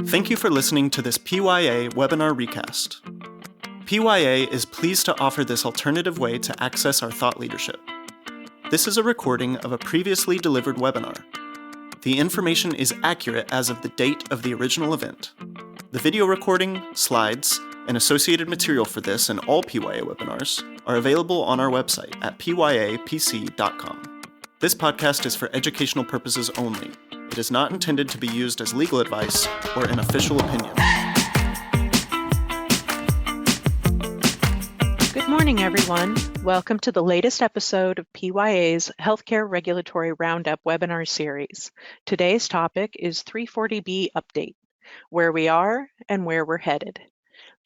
Thank you for listening to this PYA webinar recast. PYA is pleased to offer this alternative way to access our thought leadership. This is a recording of a previously delivered webinar. The information is accurate as of the date of the original event. The video recording, slides, and associated material for this and all PYA webinars are available on our website at pyapc.com. This podcast is for educational purposes only. It is not intended to be used as legal advice or an official opinion. Good morning, everyone. Welcome to the latest episode of PYA's Healthcare Regulatory Roundup webinar series. Today's topic is 340B Update, where we are and where we're headed.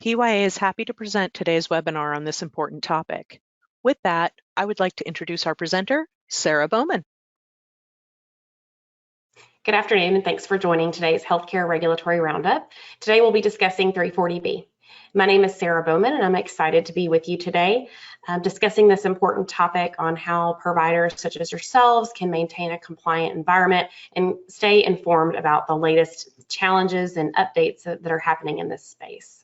PYA is happy to present today's webinar on this important topic. With that, I would like to introduce our presenter, Sarah Bowman. Good afternoon, and thanks for joining today's Healthcare Regulatory Roundup. Today we'll be discussing 340B. My name is Sarah Bowman, and I'm excited to be with you today discussing this important topic on how providers such as yourselves can maintain a compliant environment and stay informed about the latest challenges and updates that are happening in this space.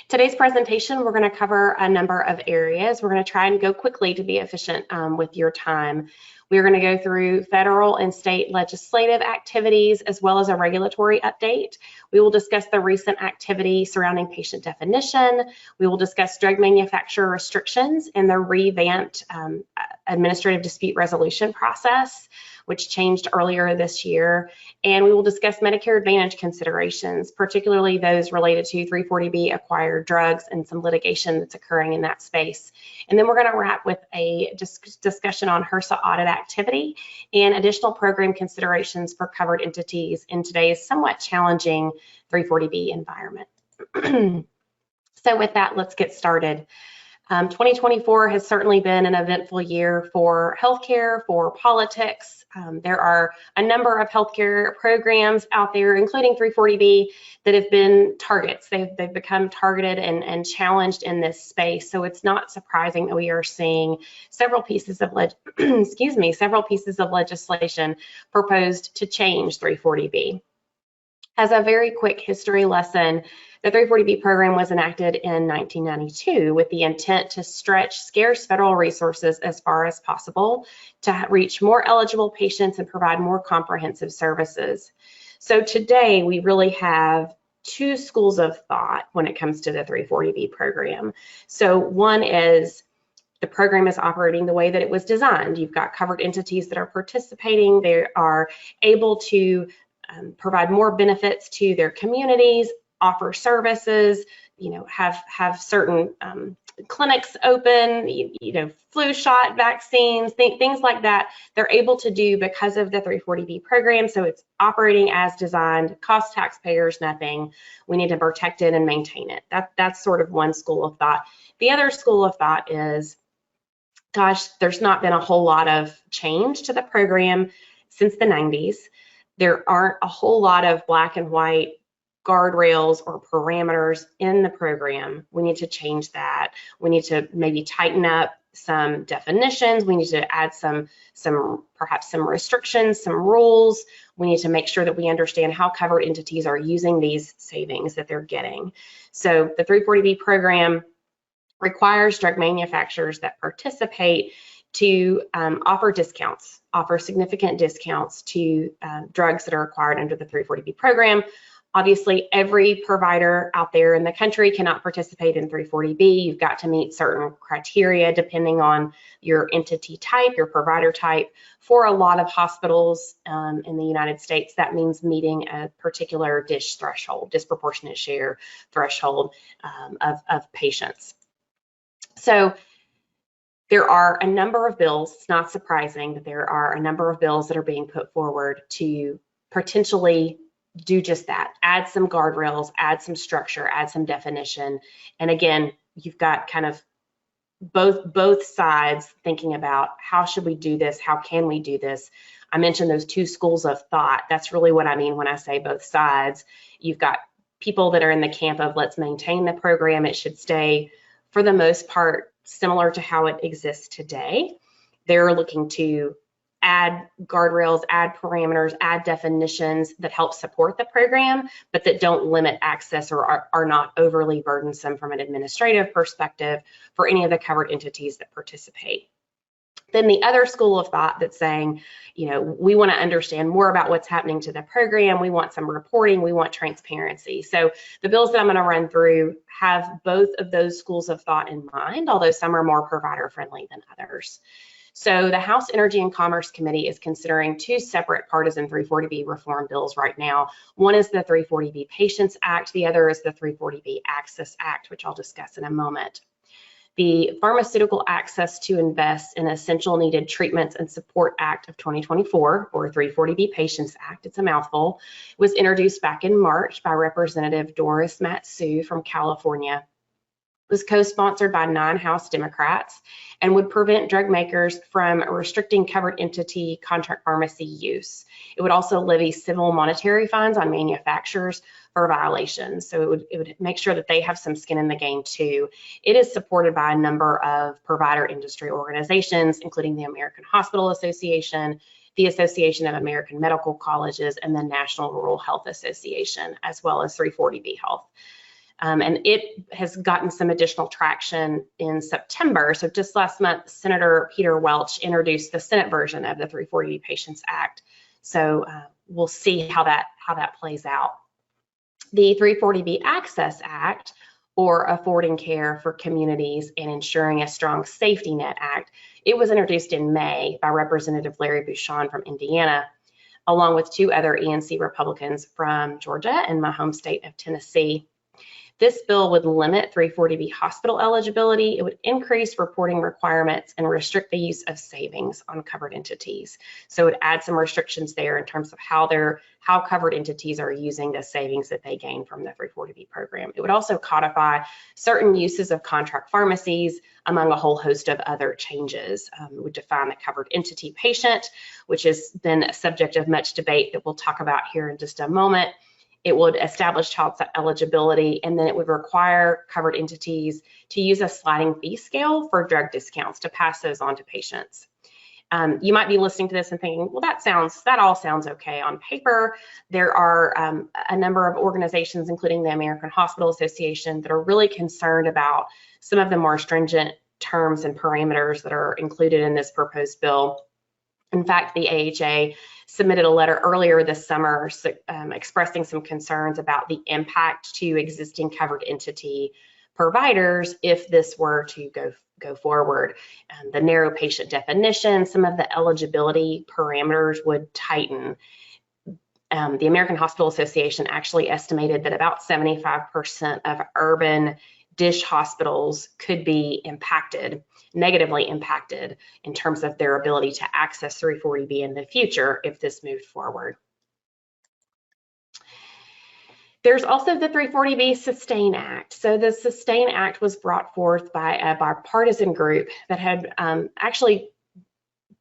Today's presentation, we're going to cover a number of areas. We're going to try and go quickly to be efficient with your time. We're going to go through federal and state legislative activities as well as a regulatory update. We will discuss the recent activity surrounding patient definition. We will discuss drug manufacturer restrictions and the revamped administrative dispute resolution process, which changed earlier this year. And we will discuss Medicare Advantage considerations, particularly those related to 340B acquired drugs and some litigation that's occurring in that space. And then we're going to wrap with a discussion on HRSA audit activity and additional program considerations for covered entities in today's somewhat challenging 340B environment. So with that, let's get started. 2024 has certainly been an eventful year for healthcare, for politics. There are a number of healthcare programs out there, including 340B, that have been targets. They've become targeted and challenged in this space. So it's not surprising that we are seeing several pieces of legislation proposed to change 340B. As a very quick history lesson, the 340B program was enacted in 1992 with the intent to stretch scarce federal resources as far as possible to reach more eligible patients and provide more comprehensive services. So today we really have two schools of thought when it comes to the 340B program. So one is the program is operating the way that it was designed. You've got covered entities that are participating. They are able to provide more benefits to their communities, offer services, have certain clinics open, flu shot vaccines, things like that. They're able to do because of the 340B program. So it's operating as designed, cost taxpayers nothing. We need to protect it and maintain it. That's sort of one school of thought. The other school of thought is, gosh, there's not been a whole lot of change to the program since the 90s. There aren't a whole lot of black and white guardrails or parameters in the program. We need to change that. We need to maybe tighten up some definitions. We need to add perhaps some restrictions, some rules. We need to make sure that we understand how covered entities are using these savings that they're getting. So the 340B program requires drug manufacturers that participate to offer significant discounts to drugs that are acquired under the 340B program. Obviously, every provider out there in the country cannot participate in 340B. You've got to meet certain criteria depending on your entity type, your provider type. For a lot of hospitals in the United States, that means meeting a particular DSH threshold, disproportionate share threshold of patients. So there are a number of bills. It's not surprising that there are a number of bills that are being put forward to potentially do just that, add some guardrails, add some structure, add some definition. And again, you've got kind of both sides thinking about how should we do this? How can we do this? I mentioned those two schools of thought. That's really what I mean when I say both sides. You've got people that are in the camp of let's maintain the program. It should stay, for the most part, similar to how it exists today. They're looking to add guardrails, add parameters, add definitions that help support the program, but that don't limit access or are not overly burdensome from an administrative perspective for any of the covered entities that participate. Then the other school of thought that's saying, we want to understand more about what's happening to the program. We want some reporting. We want transparency. So the bills that I'm going to run through have both of those schools of thought in mind, although some are more provider friendly than others. So the House Energy and Commerce Committee is considering two separate partisan 340B reform bills right now. One is the 340B Patients Act. The other is the 340B Access Act, which I'll discuss in a moment. The Pharmaceutical Access to Invest in Essential Needed Treatments and Support Act of 2024, or 340B Patients Act, it's a mouthful, was introduced back in March by Representative Doris Matsui from California. It was co-sponsored by 9 House Democrats and would prevent drug makers from restricting covered entity contract pharmacy use. It would also levy civil monetary fines on manufacturers for violations. So it would make sure that they have some skin in the game too. It is supported by a number of provider industry organizations, including the American Hospital Association, the Association of American Medical Colleges, and the National Rural Health Association, as well as 340B Health. And it has gotten some additional traction in September. So just last month, Senator Peter Welch introduced the Senate version of the 340B Patients Act. So we'll see how that plays out. The 340B Access Act, or Affording Care for Communities and Ensuring a Strong Safety Net Act, it was introduced in May by Representative Larry Bucshon from Indiana, along with 2 other ENC Republicans from Georgia and my home state of Tennessee. This bill would limit 340B hospital eligibility. It would increase reporting requirements and restrict the use of savings on covered entities. So it would add some restrictions there in terms of how covered entities are using the savings that they gain from the 340B program. It would also codify certain uses of contract pharmacies among a whole host of other changes. It would define the covered entity patient, which has been a subject of much debate that we'll talk about here in just a moment. It would establish child eligibility, and then it would require covered entities to use a sliding fee scale for drug discounts to pass those on to patients. You might be listening to this and thinking, well, that all sounds okay on paper. There are a number of organizations, including the American Hospital Association, that are really concerned about some of the more stringent terms and parameters that are included in this proposed bill. In fact, the AHA submitted a letter earlier this summer expressing some concerns about the impact to existing covered entity providers if this were to go forward. The narrow patient definition, some of the eligibility parameters would tighten. The American Hospital Association actually estimated that about 75% of urban DSH hospitals could be negatively impacted in terms of their ability to access 340B in the future if this moved forward. There's also the 340B Sustain Act. So the Sustain Act was brought forth by a bipartisan group that had actually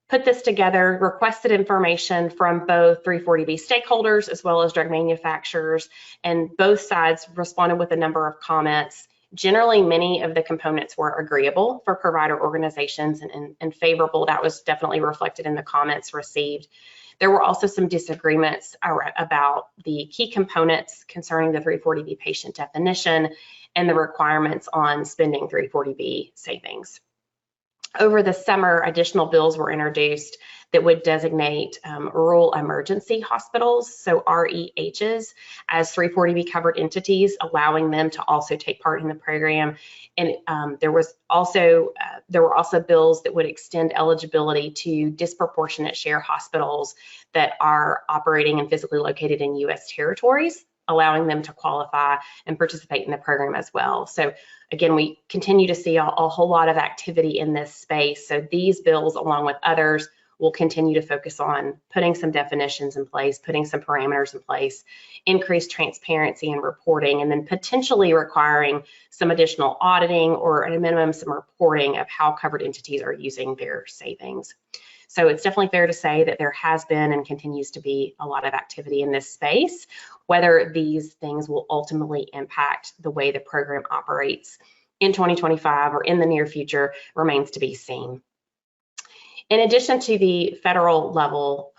put this together, requested information from both 340B stakeholders as well as drug manufacturers, and both sides responded with a number of comments. Generally, many of the components were agreeable for provider organizations and favorable. That was definitely reflected in the comments received. There were also some disagreements about the key components concerning the 340B patient definition and the requirements on spending 340B savings. Over the summer, additional bills were introduced that would designate rural emergency hospitals, so REHs, as 340B covered entities, allowing them to also take part in the program. And there were also bills that would extend eligibility to disproportionate share hospitals that are operating and physically located in U.S. territories, allowing them to qualify and participate in the program as well. So again, we continue to see a whole lot of activity in this space. So these bills, along with others, will continue to focus on putting some definitions in place, putting some parameters in place, increased transparency and reporting, and then potentially requiring some additional auditing or at a minimum some reporting of how covered entities are using their savings. So it's definitely fair to say that there has been and continues to be a lot of activity in this space. Whether these things will ultimately impact the way the program operates in 2025 or in the near future remains to be seen. In addition to the federal level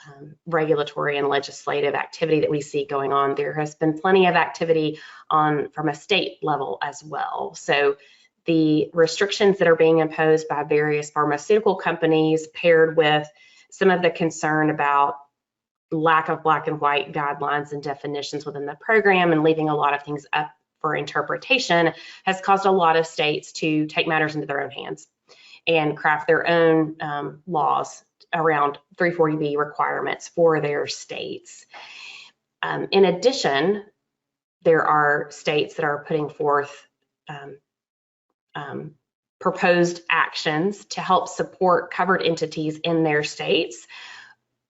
regulatory and legislative activity that we see going on, there has been plenty of activity from a state level as well. So the restrictions that are being imposed by various pharmaceutical companies, paired with some of the concern about lack of black and white guidelines and definitions within the program and leaving a lot of things up for interpretation, has caused a lot of states to take matters into their own hands and craft their own laws around 340B requirements for their states. In addition, there are states that are putting forth proposed actions to help support covered entities in their states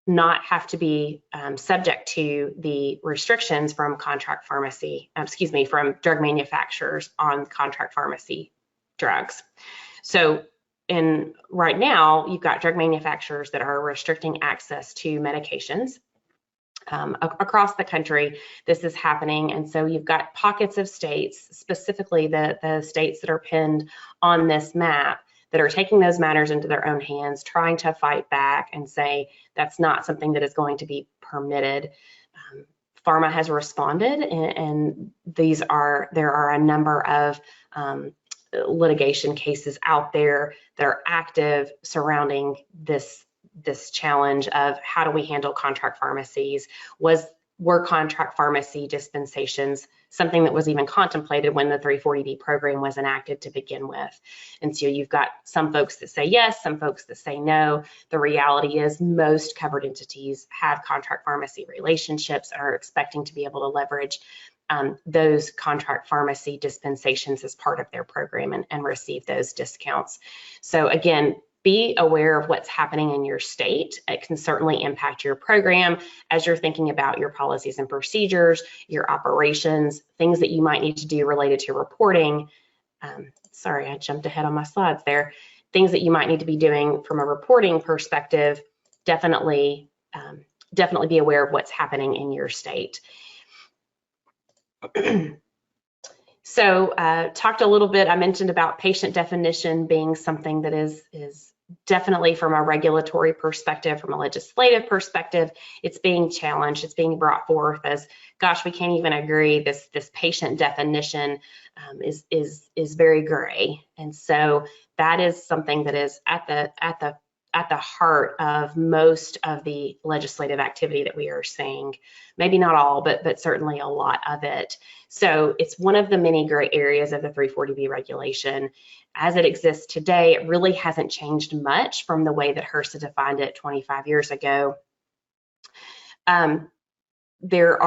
not have to be subject to the restrictions from from drug manufacturers on contract pharmacy drugs. So right now, you've got drug manufacturers that are restricting access to medications. Across the country, this is happening, and so you've got pockets of states, specifically the states that are pinned on this map, that are taking those matters into their own hands, trying to fight back and say that's not something that is going to be permitted. Pharma has responded, and there are a number of litigation cases out there that are active surrounding this challenge of how do we handle contract pharmacies. Were contract pharmacy dispensations something that was even contemplated when the 340B program was enacted to begin with? And so you've got some folks that say yes, some folks that say no. The reality is most covered entities have contract pharmacy relationships and are expecting to be able to leverage those contract pharmacy dispensations as part of their program and receive those discounts. So again, be aware of what's happening in your state. It can certainly impact your program as you're thinking about your policies and procedures, your operations, things that you might need to do related to reporting. Sorry, I jumped ahead on my slides there. Things that you might need to be doing from a reporting perspective. Definitely be aware of what's happening in your state. So talked a little bit, I mentioned about patient definition being something that is definitely from a regulatory perspective, from a legislative perspective, it's being challenged, it's being brought forth as, gosh, we can't even agree, this patient definition is very gray. And so that is something that is at the heart of most of the legislative activity that we are seeing. Maybe not all, but certainly a lot of it. So it's one of the many gray areas of the 340B regulation. As it exists today, it really hasn't changed much from the way that HRSA defined it 25 years ago. There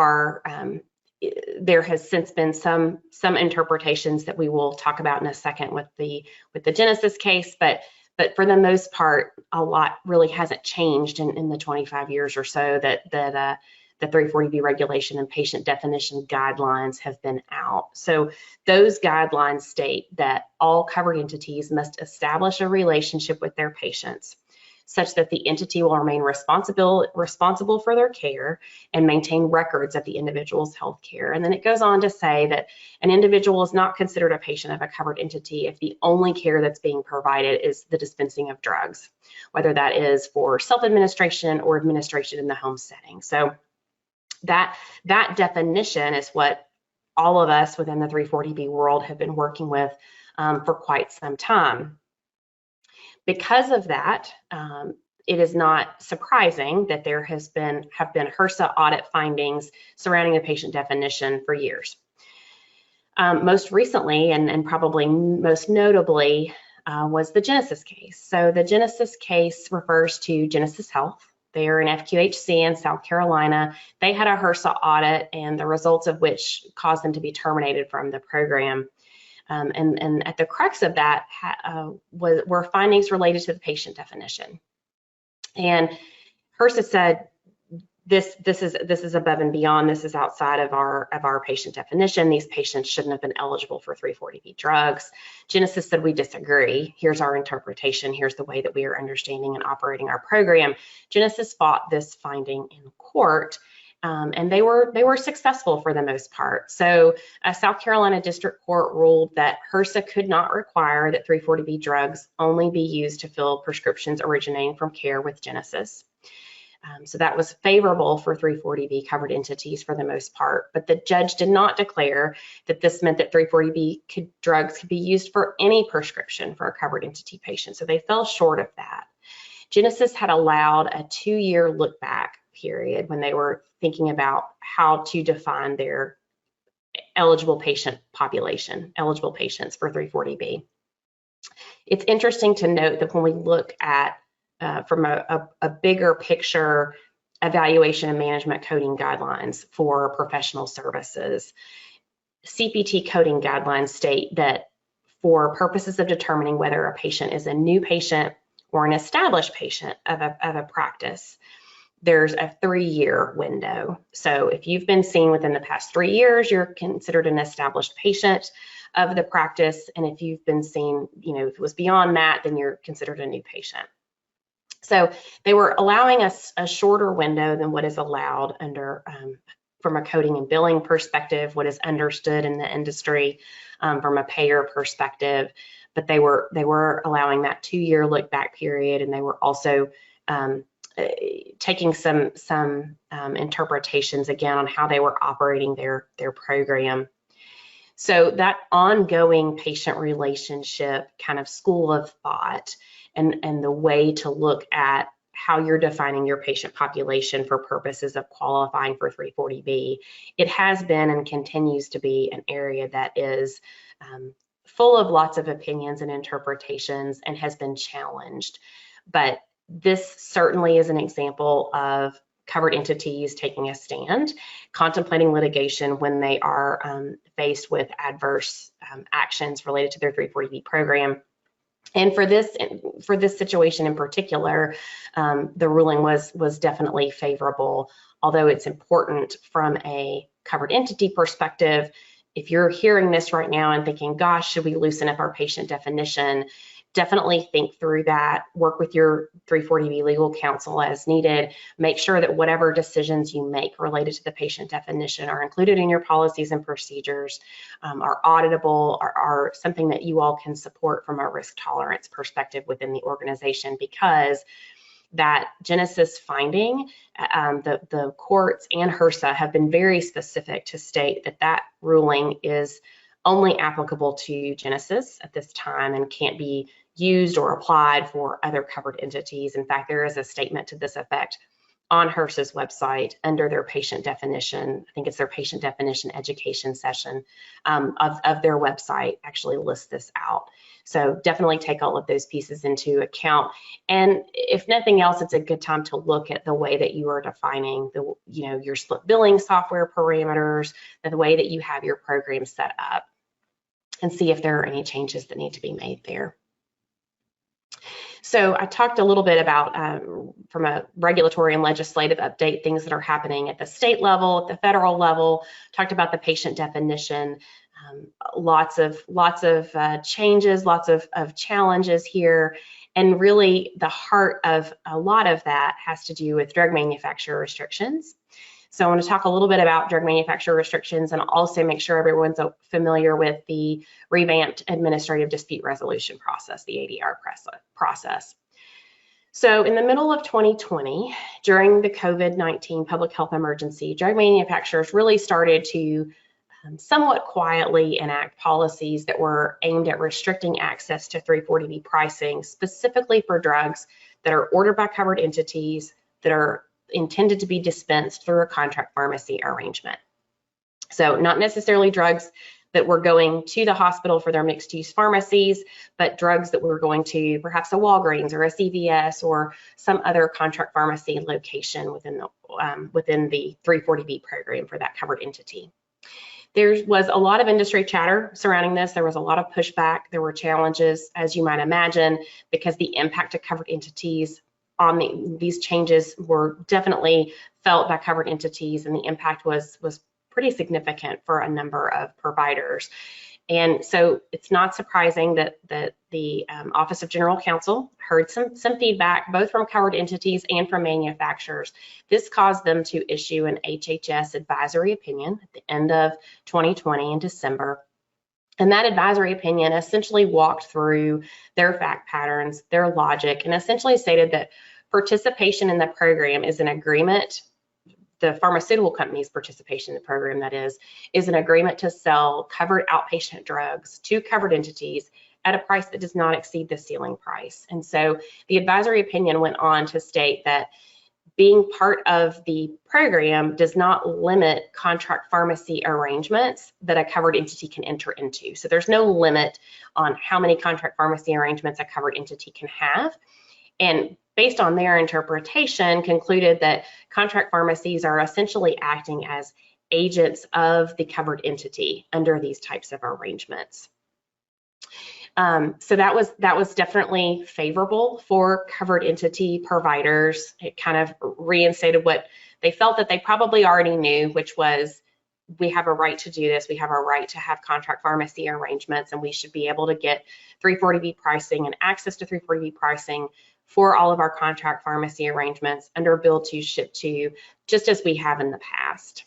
has since been some interpretations that we will talk about in a second with the Genesis case, but for the most part, a lot really hasn't changed in the 25 years or so that the 340B regulation and patient definition guidelines have been out. So those guidelines state that all covered entities must establish a relationship with their patients such that the entity will remain responsible for their care and maintain records of the individual's health care. And then it goes on to say that an individual is not considered a patient of a covered entity if the only care that's being provided is the dispensing of drugs, whether that is for self-administration or administration in the home setting. So that definition is what all of us within the 340B world have been working with for quite some time. Because of that, it is not surprising that there have been HRSA audit findings surrounding the patient definition for years. Most recently, and probably most notably, was the Genesis case. So the Genesis case refers to Genesis Health. They are an FQHC in South Carolina. They had a HRSA audit, and the results of which caused them to be terminated from the program. And at the crux of that were findings related to the patient definition. And HRSA said, this is above and beyond. This is outside of our patient definition. These patients shouldn't have been eligible for 340B drugs. Genesis said, we disagree. Here's our interpretation. Here's the way that we are understanding and operating our program. Genesis fought this finding in court, and they were successful for the most part. So a South Carolina District Court ruled that HRSA could not require that 340B drugs only be used to fill prescriptions originating from care with Genesis. So that was favorable for 340B covered entities for the most part, but the judge did not declare that this meant that 340B drugs could be used for any prescription for a covered entity patient. So they fell short of that. Genesis had allowed a 2-year look back period when they were thinking about how to define their eligible patient population, eligible patients for 340B. It's interesting to note that when we look at from a bigger picture evaluation and management coding guidelines for professional services, CPT coding guidelines state that for purposes of determining whether a patient is a new patient or an established patient of a practice, there's a 3-year window. So if you've been seen within the past 3 years, you're considered an established patient of the practice. And if you've been seen, if it was beyond that, then you're considered a new patient. So they were allowing us a shorter window than what is allowed under, from a coding and billing perspective, what is understood in the industry from a payer perspective. But they were allowing that 2-year look back period, and they were also taking some interpretations again on how they were operating their program. So that ongoing patient relationship kind of school of thought and the way to look at how you're defining your patient population for purposes of qualifying for 340B, it has been and continues to be an area that is full of lots of opinions and interpretations and has been challenged. But this certainly is an example of covered entities taking a stand, contemplating litigation when they are faced with adverse actions related to their 340B program. And for this situation in particular, the ruling was definitely favorable, although it's important from a covered entity perspective. If you're hearing this right now and thinking, gosh, should we loosen up our patient definition? Definitely think through that, work with your 340B legal counsel as needed, make sure that whatever decisions you make related to the patient definition are included in your policies and procedures, are auditable, are something that you all can support from a risk tolerance perspective within the organization, because that Genesis finding, the courts and HRSA have been very specific to state that ruling is only applicable to Genesis at this time and can't be used or applied for other covered entities. In fact, there is a statement to this effect on HRSA's website under their patient definition. I think it's their patient definition education session of their website actually lists this out. So definitely take all of those pieces into account. And if nothing else, it's a good time to look at the way that you are defining your split billing software parameters, the way that you have your program set up, and see if there are any changes that need to be made there. So I talked a little bit about, from a regulatory and legislative update, things that are happening at the state level, at the federal level, talked about the patient definition, lots of changes, lots of challenges here. And really the heart of a lot of that has to do with drug manufacturer restrictions. So I want to talk a little bit about drug manufacturer restrictions and also make sure everyone's familiar with the revamped administrative dispute resolution process, the ADR process. So in the middle of 2020, during the COVID-19 public health emergency, drug manufacturers really started to somewhat quietly enact policies that were aimed at restricting access to 340B pricing, specifically for drugs that are ordered by covered entities that are intended to be dispensed through a contract pharmacy arrangement. So not necessarily drugs that were going to the hospital for their mixed use pharmacies, but drugs that were going to perhaps a Walgreens or a CVS or some other contract pharmacy location within the 340B program for that covered entity. There was a lot of industry chatter surrounding this. There was a lot of pushback. There were challenges, as you might imagine, because the impact to covered entities on these changes were definitely felt by covered entities, and the impact was pretty significant for a number of providers. And so it's not surprising that the Office of General Counsel heard some feedback, both from covered entities and from manufacturers. This caused them to issue an HHS advisory opinion at the end of 2020 in December. And that advisory opinion essentially walked through their fact patterns, their logic, and essentially stated that participation in the program is an agreement. The pharmaceutical company's participation in the program, that is an agreement to sell covered outpatient drugs to covered entities at a price that does not exceed the ceiling price. And so the advisory opinion went on to state that being part of the program does not limit contract pharmacy arrangements that a covered entity can enter into. So there's no limit on how many contract pharmacy arrangements a covered entity can have. And based on their interpretation, concluded that contract pharmacies are essentially acting as agents of the covered entity under these types of arrangements. So that was definitely favorable for covered entity providers. It kind of reinstated what they felt that they probably already knew, which was we have a right to do this. We have a right to have contract pharmacy arrangements, and we should be able to get 340B pricing and access to 340B pricing for all of our contract pharmacy arrangements under Bill 2 Ship 2, just as we have in the past.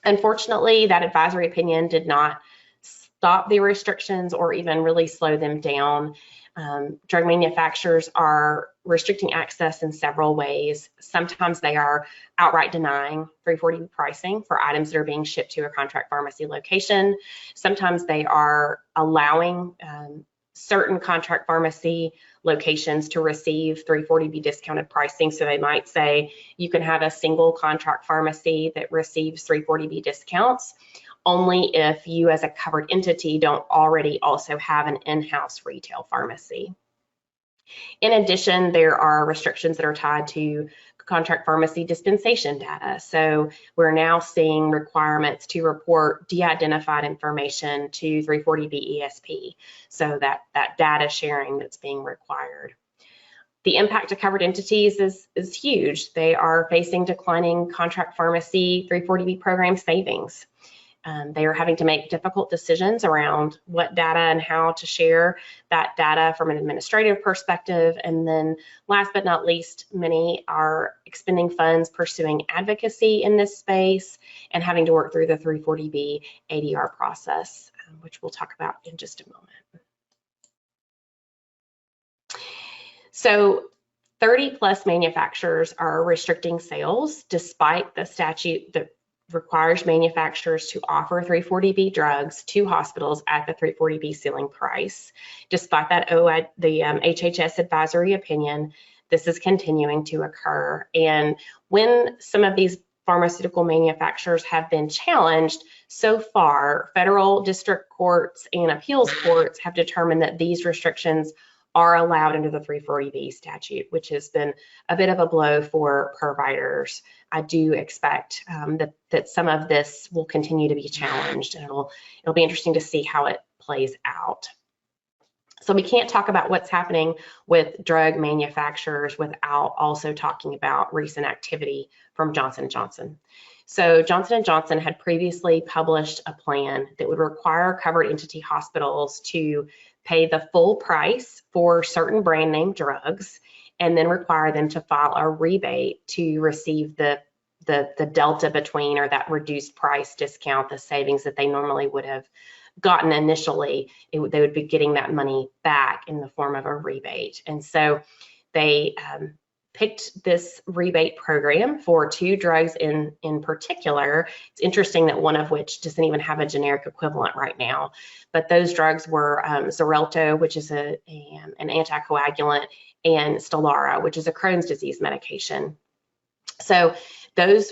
Unfortunately, that advisory opinion did not stop the restrictions or even really slow them down. Drug manufacturers are restricting access in several ways. Sometimes they are outright denying 340B pricing for items that are being shipped to a contract pharmacy location. Sometimes they are allowing certain contract pharmacy locations to receive 340B discounted pricing. So they might say you can have a single contract pharmacy that receives 340B discounts only if you as a covered entity don't already also have an in-house retail pharmacy. In addition, there are restrictions that are tied to contract pharmacy dispensation data. So we're now seeing requirements to report de-identified information to 340B ESP. So that data sharing that's being required. The impact to covered entities is huge. They are facing declining contract pharmacy 340B program savings. They are having to make difficult decisions around what data and how to share that data from an administrative perspective. And then last but not least, many are expending funds pursuing advocacy in this space and having to work through the 340B ADR process, which we'll talk about in just a moment. So 30 plus manufacturers are restricting sales despite the statute that requires manufacturers to offer 340B drugs to hospitals at the 340B ceiling price. Despite that HHS advisory opinion, this is continuing to occur. And when some of these pharmaceutical manufacturers have been challenged, so far, federal district courts and appeals courts have determined that these restrictions are allowed under the 340B statute, which has been a bit of a blow for providers. I do expect that some of this will continue to be challenged, and it'll be interesting to see how it plays out. So we can't talk about what's happening with drug manufacturers without also talking about recent activity from Johnson & Johnson. So Johnson & Johnson had previously published a plan that would require covered entity hospitals to pay the full price for certain brand name drugs and then require them to file a rebate to receive the delta between, or that reduced price discount, the savings that they normally would have gotten initially. They would be getting that money back in the form of a rebate. And so they picked this rebate program for two drugs in particular. It's interesting that one of which doesn't even have a generic equivalent right now, but those drugs were Xarelto, which is an anticoagulant, and Stelara, which is a Crohn's disease medication. So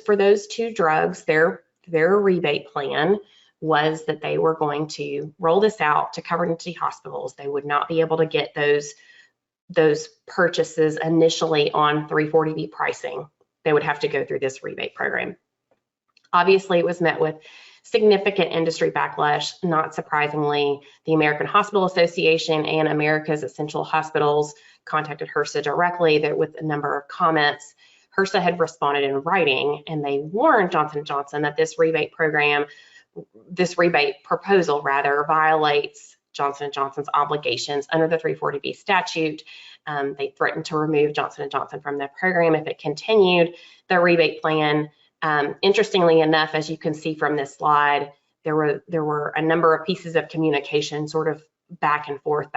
for those two drugs, their rebate plan was that they were going to roll this out to covered entity hospitals. They would not be able to get those purchases initially on 340B pricing. They would have to go through this rebate program. Obviously, it was met with significant industry backlash. Not surprisingly, the American Hospital Association and America's Essential Hospitals contacted HRSA directly with a number of comments. HRSA had responded in writing, and they warned Johnson & Johnson that this rebate program this rebate proposal rather violates Johnson & Johnson's obligations under the 340B statute. They threatened to remove Johnson & Johnson from the program if it continued the rebate plan. Interestingly enough, as you can see from this slide, there were a number of pieces of communication sort of back and forth,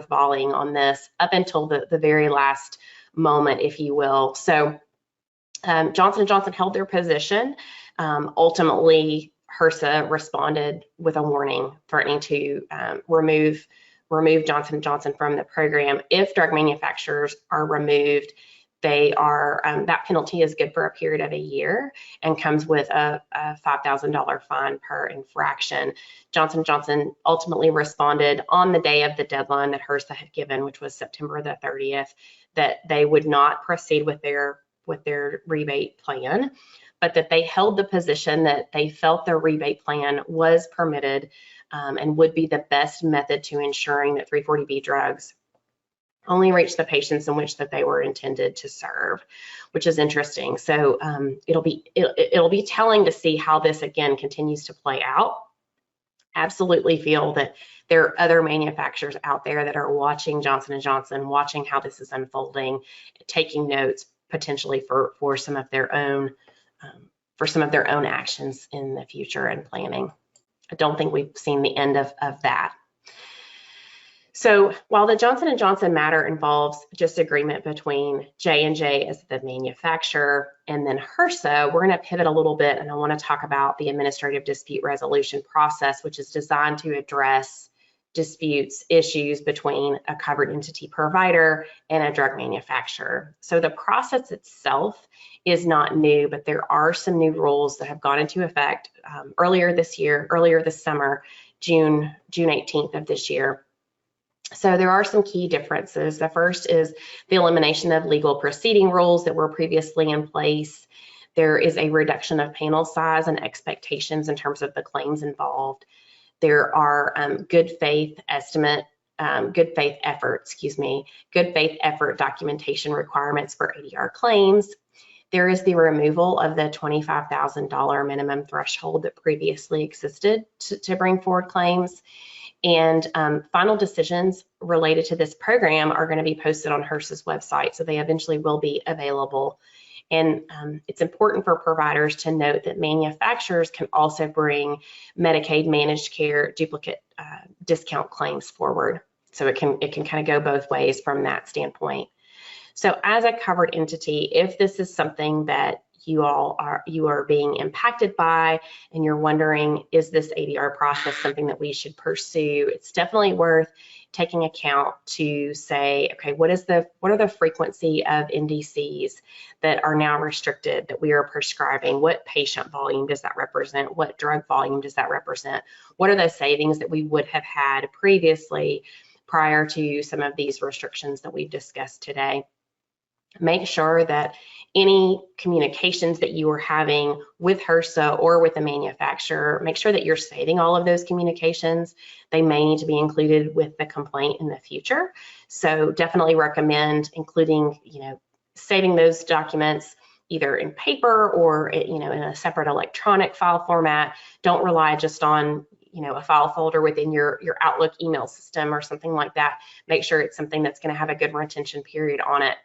volleying on this up until the very last moment, if you will. So Johnson & Johnson held their position. Ultimately, HRSA responded with a warning threatening to remove Johnson & Johnson from the program. If drug manufacturers are removed, they are that penalty is good for a period of a year and comes with a $5,000 fine per infraction. Johnson & Johnson ultimately responded on the day of the deadline that HRSA had given, which was September the 30th, that they would not proceed with their rebate plan, but that they held the position that they felt their rebate plan was permitted and would be the best method to ensuring that 340B drugs only reach the patients in which that they were intended to serve, which is interesting. So it'll be telling to see how this again continues to play out. Absolutely feel that there are other manufacturers out there that are watching Johnson & Johnson, watching how this is unfolding, taking notes potentially for some of their own actions in the future and planning. I don't think we've seen the end of that. So while the Johnson & Johnson matter involves disagreement between J&J as the manufacturer and then HRSA, we're going to pivot a little bit, and I want to talk about the administrative dispute resolution process, which is designed to address disputes, issues between a covered entity provider and a drug manufacturer. So the process itself is not new, but there are some new rules that have gone into effect earlier this summer, June 18th of this year. So there are some key differences. The first is the elimination of legal proceeding rules that were previously in place. There is a reduction of panel size and expectations in terms of the claims involved. There are good faith effort documentation requirements for ADR claims. There is the removal of the $25,000 minimum threshold that previously existed to bring forward claims. And final decisions related to this program are going to be posted on HRSA's website, so they eventually will be available. And it's important for providers to note that manufacturers can also bring Medicaid managed care duplicate discount claims forward. So it can kind of go both ways from that standpoint. So as a covered entity, if this is something that you are being impacted by and you're wondering, is this ADR process something that we should pursue? It's definitely worth taking account to say, okay, what are the frequency of NDCs that are now restricted that we are prescribing? What patient volume does that represent? What drug volume does that represent? What are the savings that we would have had previously prior to some of these restrictions that we've discussed today? Make sure that any communications that you are having with HRSA or with the manufacturer, make sure that you're saving all of those communications. They may need to be included with the complaint in the future. So definitely recommend including, saving those documents either in paper or, in a separate electronic file format. Don't rely just on, a file folder within your Outlook email system or something like that. Make sure it's something that's going to have a good retention period on it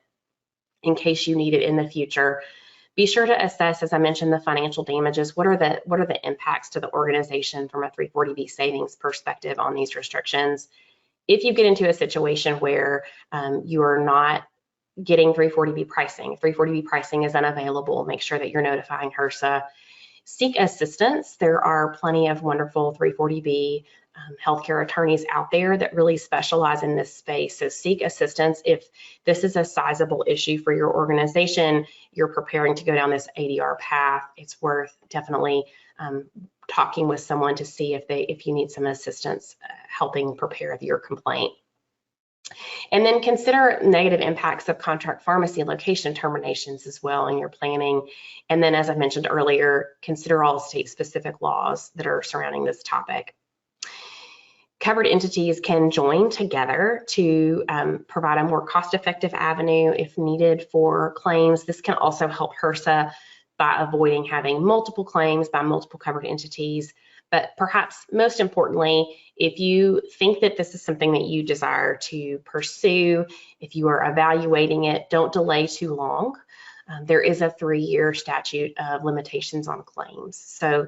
in case you need it in the future. Be sure to assess, as I mentioned, the financial damages. What are the impacts to the organization from a 340B savings perspective on these restrictions? If you get into a situation where you are not getting 340B pricing is unavailable, make sure that you're notifying HRSA. Seek assistance. There are plenty of wonderful 340B healthcare attorneys out there that really specialize in this space. So seek assistance if this is a sizable issue for your organization, you're preparing to go down this ADR path. It's worth definitely talking with someone to see if you need some assistance helping prepare your complaint. And then consider negative impacts of contract pharmacy location terminations as well in your planning. And then, as I mentioned earlier, consider all state-specific laws that are surrounding this topic. Covered entities can join together to provide a more cost-effective avenue if needed for claims. This can also help HRSA by avoiding having multiple claims by multiple covered entities. But perhaps most importantly, if you think that this is something that you desire to pursue, if you are evaluating it, don't delay too long. There is a 3-year statute of limitations on claims. So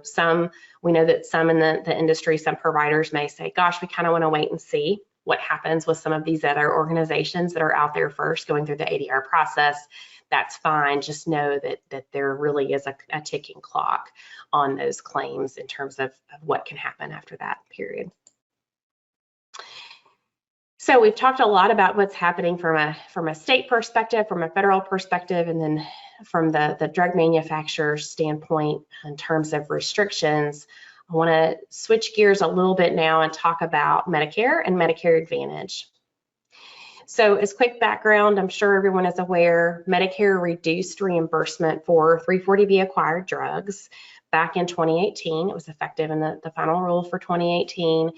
we know that some in the industry, some providers may say, gosh, we kind of want to wait and see what happens with some of these other organizations that are out there first going through the ADR process. That's fine. Just know that there really is a ticking clock on those claims in terms of what can happen after that period. So we've talked a lot about what's happening from a state perspective, from a federal perspective, and then from the drug manufacturer standpoint in terms of restrictions. I want to switch gears a little bit now and talk about Medicare and Medicare Advantage. So as quick background, I'm sure everyone is aware, Medicare reduced reimbursement for 340B acquired drugs back in 2018. It was effective in the final rule for 2018.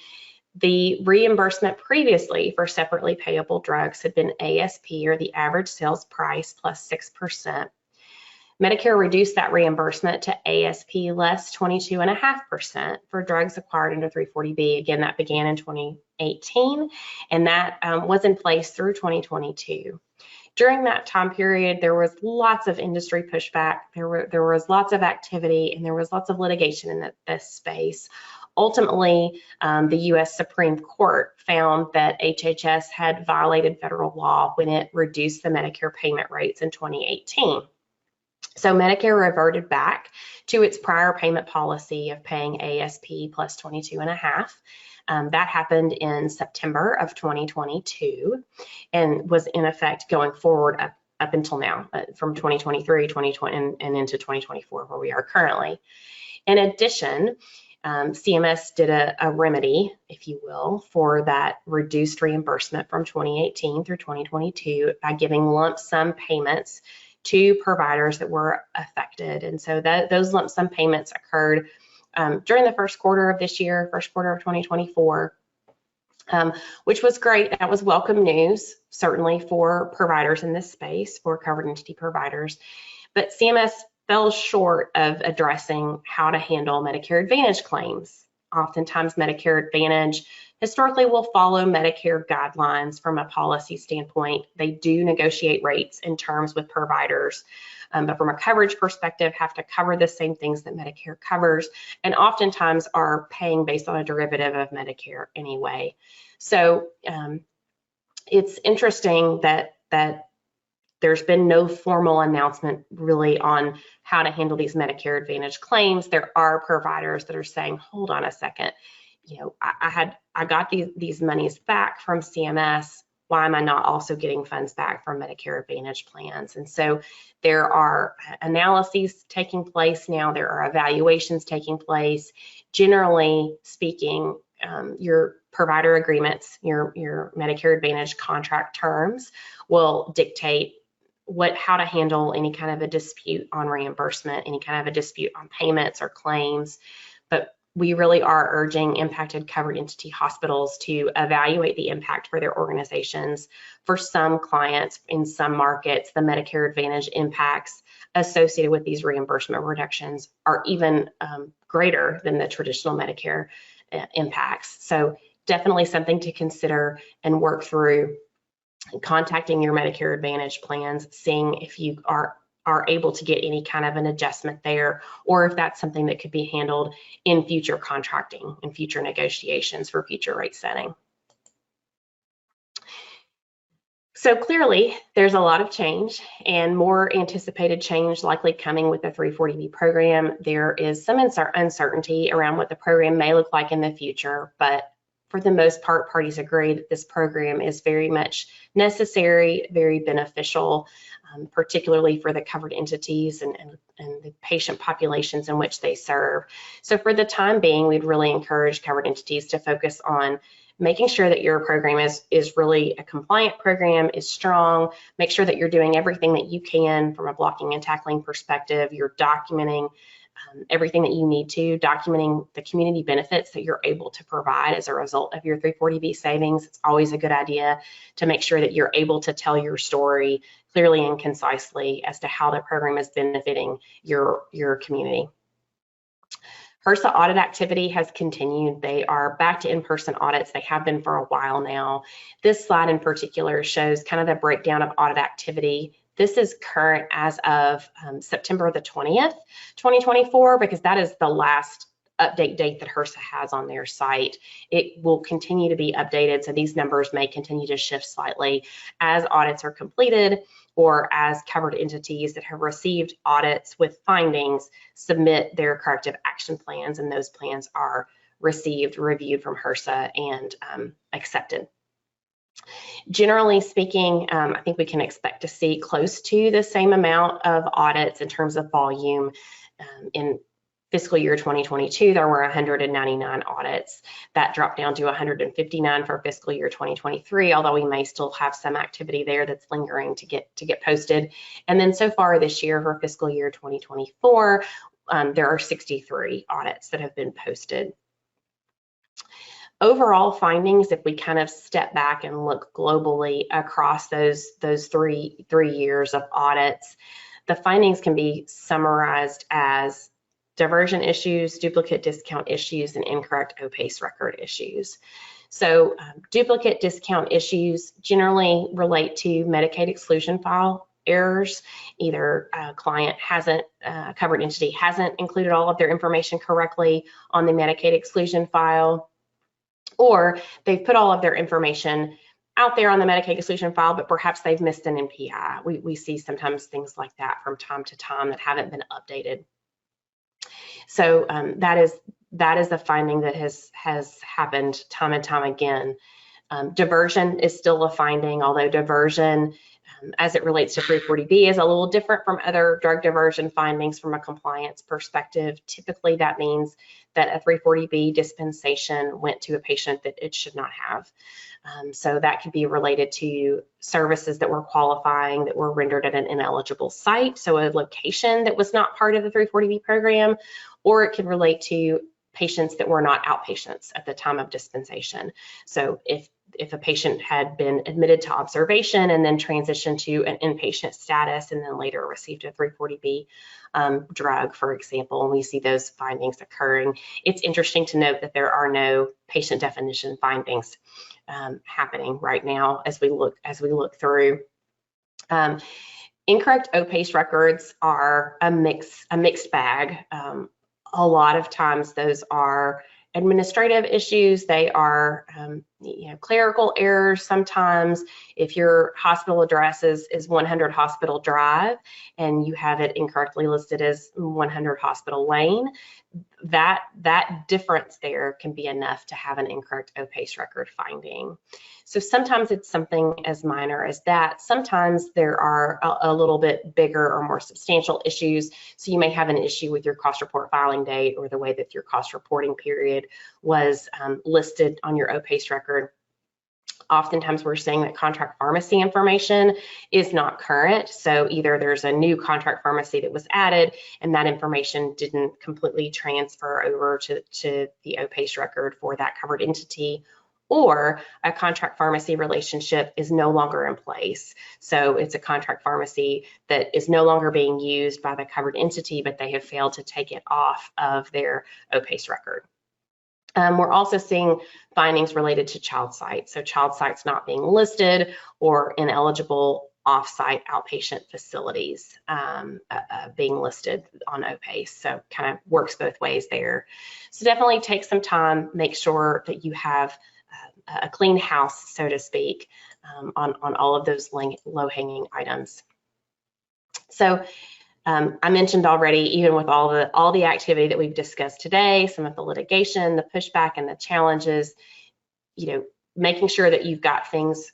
The reimbursement previously for separately payable drugs had been ASP, or the average sales price, plus 6%. Medicare reduced that reimbursement to ASP less 22.5% for drugs acquired under 340B. Again, that began in 2018, and that was in place through 2022. During that time period, there was lots of industry pushback, there was lots of activity, and there was lots of litigation in this space. Ultimately, the U.S. Supreme Court found that HHS had violated federal law when it reduced the Medicare payment rates in 2018. So Medicare reverted back to its prior payment policy of paying ASP plus 22.5. That happened in September of 2022 and was in effect going forward up until now, from 2023, 2020, and into 2024, where we are currently. In addition, CMS did a remedy, if you will, for that reduced reimbursement from 2018 through 2022 by giving lump sum payments to providers that were affected. And so those lump sum payments occurred during the first quarter of this year, first quarter of 2024, which was great. That was welcome news, certainly for providers in this space, for covered entity providers. But CMS fell short of addressing how to handle Medicare Advantage claims. Oftentimes, Medicare Advantage historically will follow Medicare guidelines from a policy standpoint. They do negotiate rates and terms with providers, but from a coverage perspective, have to cover the same things that Medicare covers, and oftentimes are paying based on a derivative of Medicare anyway. So it's interesting that there's been no formal announcement really on how to handle these Medicare Advantage claims. There are providers that are saying, hold on a second, you know, I got these monies back from CMS. Why am I not also getting funds back from Medicare Advantage plans? And so there are analyses taking place now. There are evaluations taking place. Generally speaking, your provider agreements, your Medicare Advantage contract terms will dictate how to handle any kind of a dispute on reimbursement, any kind of a dispute on payments or claims. But we really are urging impacted covered entity hospitals to evaluate the impact for their organizations. For some clients in some markets, the Medicare Advantage impacts associated with these reimbursement reductions are even greater than the traditional Medicare impacts. So definitely something to consider and work through, contacting your Medicare Advantage plans, seeing if you are able to get any kind of an adjustment there, or if that's something that could be handled in future contracting and future negotiations for future rate setting. So clearly, there's a lot of change and more anticipated change likely coming with the 340B program. There is some uncertainty around what the program may look like in the future, but for the most part, parties agree that this program is very much necessary, very beneficial, particularly for the covered entities and the patient populations in which they serve. So for the time being, we'd really encourage covered entities to focus on making sure that your program is really a compliant program, is strong, make sure that you're doing everything that you can from a blocking and tackling perspective. You're documenting everything that you need to, documenting the community benefits that you're able to provide as a result of your 340B savings. It's always a good idea to make sure that you're able to tell your story clearly and concisely as to how the program is benefiting your community. HRSA audit activity has continued. They are back to in-person audits. They have been for a while now. This slide in particular shows kind of the breakdown of audit activity. This is current as of September the 20th, 2024, because that is the last update date that HRSA has on their site. It will continue to be updated, so these numbers may continue to shift slightly as audits are completed or as covered entities that have received audits with findings submit their corrective action plans, and those plans are received, reviewed from HRSA, and accepted. Generally speaking, I think we can expect to see close to the same amount of audits in terms of volume. In fiscal year 2022, there were 199 audits. That dropped down to 159 for fiscal year 2023, although we may still have some activity there that's lingering to get posted. And then so far this year for fiscal year 2024, there are 63 audits that have been posted. Overall findings, if we kind of step back and look globally across those three years of audits, the findings can be summarized as diversion issues, duplicate discount issues, and incorrect OPACE record issues. So duplicate discount issues generally relate to Medicaid exclusion file errors. Either a client hasn't, covered entity hasn't included all of their information correctly on the Medicaid exclusion file, or they've put all of their information out there on the Medicaid exclusion file, but perhaps they've missed an NPI. We see sometimes things like that from time to time that haven't been updated. So that is a finding that has happened time and time again. Diversion is still a finding, although diversion as it relates to 340B is a little different from other drug diversion findings from a compliance perspective. Typically that means that a 340B dispensation went to a patient that it should not have. So that could be related to services that were qualifying that were rendered at an ineligible site, so a location that was not part of the 340B program, or it could relate to patients that were not outpatients at the time of dispensation. So if a patient had been admitted to observation and then transitioned to an inpatient status and then later received a 340B drug, for example, and we see those findings occurring. It's interesting to note that there are no patient definition findings happening right now as we look through. Incorrect OPACE records are a mixed bag. A lot of times those are administrative issues. They are clerical errors. Sometimes if your hospital address is 100 Hospital Drive and you have it incorrectly listed as 100 Hospital Lane, that difference there can be enough to have an incorrect OPACE record finding. So sometimes it's something as minor as that. Sometimes there are a little bit bigger or more substantial issues. So you may have an issue with your cost report filing date or the way that your cost reporting period was listed on your OPACE record. Oftentimes we're seeing that contract pharmacy information is not current. So either there's a new contract pharmacy that was added and that information didn't completely transfer over to the OPACE record for that covered entity, or a contract pharmacy relationship is no longer in place. So it's a contract pharmacy that is no longer being used by the covered entity, but they have failed to take it off of their OPACE record. We're also seeing findings related to child sites. So child sites not being listed or ineligible off-site outpatient facilities being listed on OPACE. So kind of works both ways there. So definitely take some time, make sure that you have a clean house, so to speak, on all of those low-hanging items. So I mentioned already, even with all the activity that we've discussed today, some of the litigation, the pushback, and the challenges, making sure that you've got things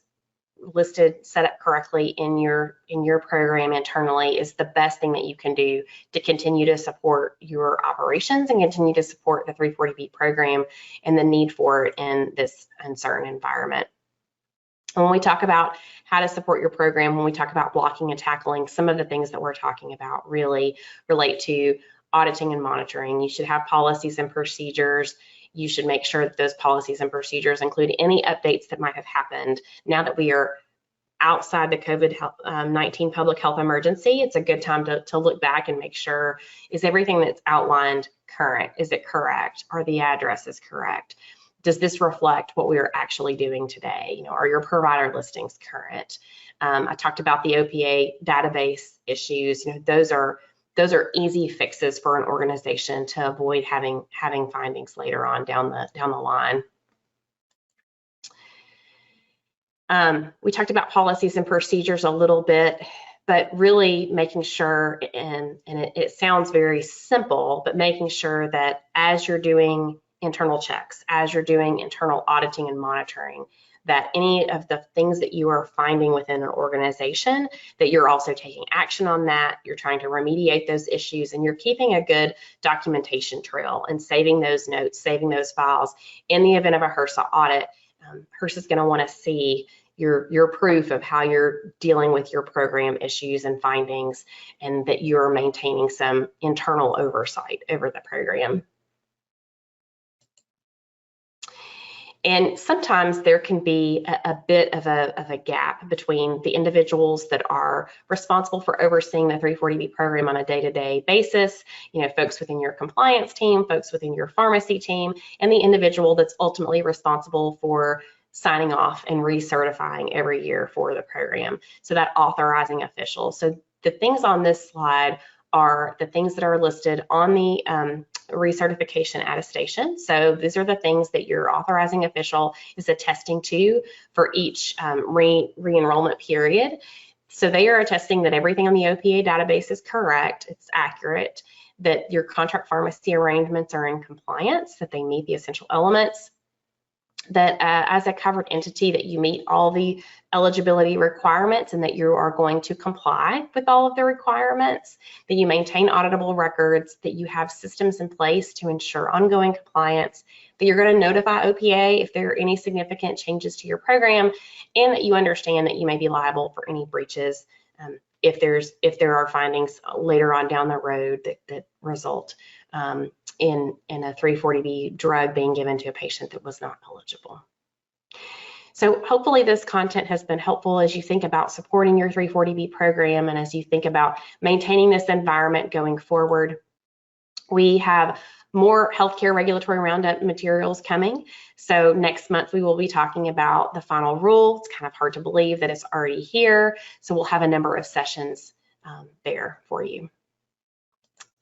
listed, set up correctly in your program internally is the best thing that you can do to continue to support your operations and continue to support the 340B program and the need for it in this uncertain environment. When we talk about how to support your program, when we talk about blocking and tackling, some of the things that we're talking about really relate to auditing and monitoring. You should have policies and procedures. You should make sure that those policies and procedures include any updates that might have happened now that we are outside the COVID-19 public health emergency, it's a good time to look back and make sure, is everything that's outlined current? Is it correct? Are the addresses correct? Does this reflect what we are actually doing today? Are your provider listings current? I talked about the OPA database issues. Those are easy fixes for an organization to avoid having findings later on down the line. We talked about policies and procedures a little bit, but really making sure, and it sounds very simple, but making sure that as you're doing internal checks, as you're doing internal auditing and monitoring, that any of the things that you are finding within an organization, that you're also taking action on that, you're trying to remediate those issues, and you're keeping a good documentation trail and saving those notes, saving those files. In the event of a HRSA audit, HRSA is going to want to see your proof of how you're dealing with your program issues and findings, and that you're maintaining some internal oversight over the program. And sometimes there can be a bit of a gap between the individuals that are responsible for overseeing the 340B program on a day-to-day basis, folks within your compliance team, folks within your pharmacy team, and the individual that's ultimately responsible for signing off and recertifying every year for the program. So that authorizing official. So the things on this slide are the things that are listed on the recertification attestation. So these are the things that your authorizing official is attesting to for each re-enrollment period. So they are attesting that everything on the OPA database is correct, it's accurate, that your contract pharmacy arrangements are in compliance, that they meet the essential elements, that as a covered entity that you meet all the eligibility requirements and that you are going to comply with all of the requirements, that you maintain auditable records, that you have systems in place to ensure ongoing compliance, that you're going to notify OPA if there are any significant changes to your program, and that you understand that you may be liable for any breaches if there are findings later on down the road that result in a 340B drug being given to a patient that was not eligible. So hopefully this content has been helpful as you think about supporting your 340B program and as you think about maintaining this environment going forward. We have more healthcare regulatory roundup materials coming. So next month we will be talking about the final rule. It's kind of hard to believe that it's already here. So we'll have a number of sessions there for you.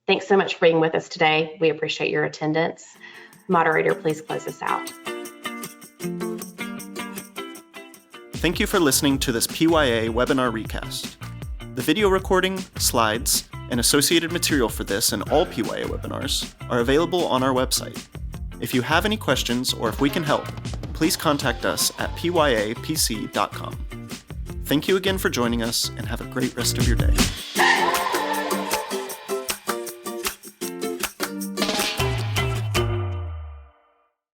Thanks so much for being with us today. We appreciate your attendance. Moderator, please close us out. Thank you for listening to this PYA webinar recast. The video recording, slides, and associated material for this and all PYA webinars are available on our website. If you have any questions or if we can help, please contact us at pyapc.com. Thank you again for joining us and have a great rest of your day.